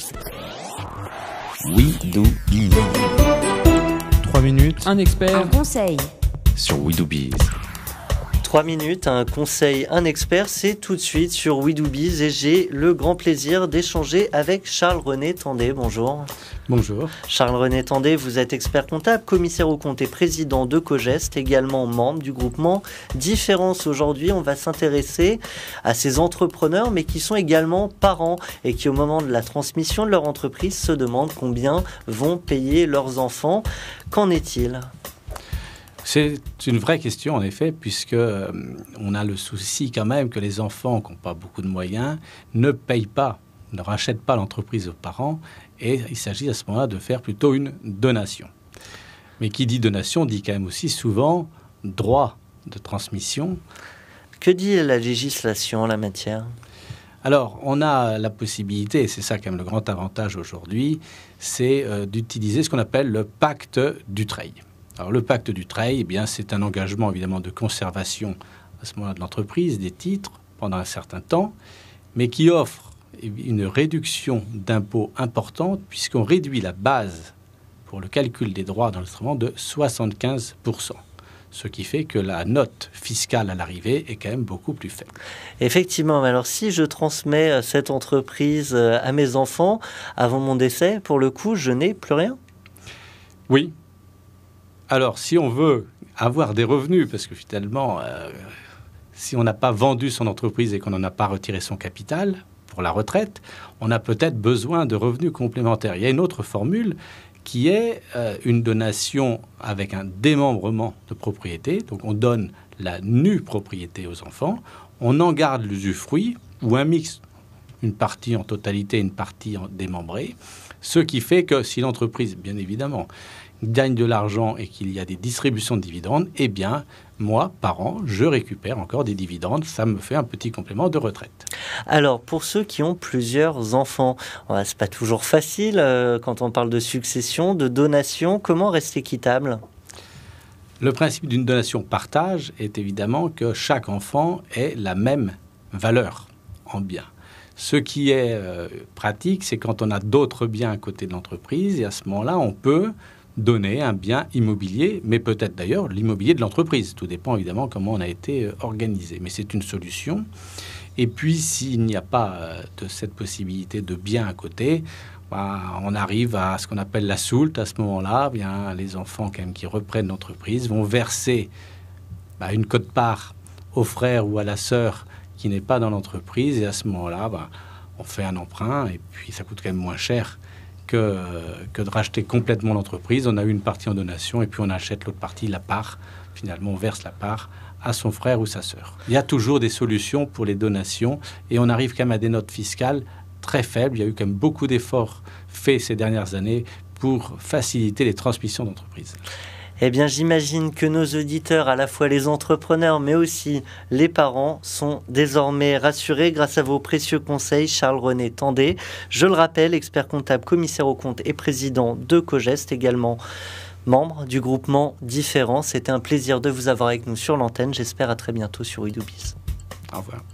We Do Biz. 3 minutes. Un expert. Un conseil. Sur We Do Biz. 3 minutes, un conseil, un expert, c'est tout de suite sur We Do Biz et j'ai le grand plaisir d'échanger avec Charles-René Tandé. Bonjour. Bonjour. Charles-René Tandé, vous êtes expert comptable, commissaire aux comptes et président de Cogest, également membre du groupement Différence. Aujourd'hui, on va s'intéresser à ces entrepreneurs, mais qui sont également parents et qui, au moment de la transmission de leur entreprise, se demandent combien vont payer leurs enfants. Qu'en est-il ? C'est une vraie question, en effet, puisque on a le souci quand même que les enfants qui n'ont pas beaucoup de moyens ne payent pas, ne rachètent pas l'entreprise aux parents, et il s'agit à ce moment-là de faire plutôt une donation. Mais qui dit donation dit quand même aussi souvent droit de transmission. Que dit la législation en la matière ? Alors, on a la possibilité, et c'est ça quand même le grand avantage aujourd'hui, c'est d'utiliser ce qu'on appelle le pacte Dutreil. Alors, le pacte Dutreil, eh bien, c'est un engagement évidemment de conservation à ce moment-là de l'entreprise, des titres, pendant un certain temps, mais qui offre une réduction d'impôts importante, puisqu'on réduit la base pour le calcul des droits d'enregistrement de 75%. Ce qui fait que la note fiscale à l'arrivée est quand même beaucoup plus faible. Effectivement, alors si je transmets cette entreprise à mes enfants avant mon décès, pour le coup, je n'ai plus rien ? Oui. Alors, si on veut avoir des revenus, parce que finalement, si on n'a pas vendu son entreprise et qu'on n'en a pas retiré son capital pour la retraite, on a peut-être besoin de revenus complémentaires. Il y a une autre formule qui est une donation avec un démembrement de propriété. Donc, on donne la nue propriété aux enfants, on en garde l'usufruit ou un mix, une partie en totalité, une partie en démembrée, ce qui fait que si l'entreprise, bien évidemment, gagne de l'argent et qu'il y a des distributions de dividendes, eh bien, moi, par an, je récupère encore des dividendes. Ça me fait un petit complément de retraite. Alors, pour ceux qui ont plusieurs enfants, c'est pas toujours facile quand on parle de succession, de donation. Comment rester équitable ? Le principe d'une donation partage est évidemment que chaque enfant ait la même valeur en bien. Ce qui est pratique, c'est quand on a d'autres biens à côté de l'entreprise, et à ce moment-là, on peut donner un bien immobilier, mais peut-être d'ailleurs l'immobilier de l'entreprise. Tout dépend évidemment comment on a été organisé. Mais c'est une solution. Et puis, s'il n'y a pas de cette possibilité de bien à côté, on arrive à ce qu'on appelle la soulte. À ce moment-là, bien, les enfants quand même, qui reprennent l'entreprise vont verser une quote-part au frère ou à la sœur qui n'est pas dans l'entreprise. Et à ce moment-là, on fait un emprunt et puis ça coûte quand même moins cher que de racheter complètement l'entreprise. On a une partie en donation et puis on achète l'autre partie, la part. Finalement, on verse la part à son frère ou sa sœur. Il y a toujours des solutions pour les donations et on arrive quand même à des notes fiscales très faibles. Il y a eu quand même beaucoup d'efforts faits ces dernières années pour faciliter les transmissions d'entreprises. Eh bien, j'imagine que nos auditeurs, à la fois les entrepreneurs, mais aussi les parents, sont désormais rassurés grâce à vos précieux conseils. Charles-René Tandé, je le rappelle, expert comptable, commissaire aux comptes et président de Cogest, également membre du groupement Différence. C'était un plaisir de vous avoir avec nous sur l'antenne. J'espère à très bientôt sur We Do Biz. Au revoir.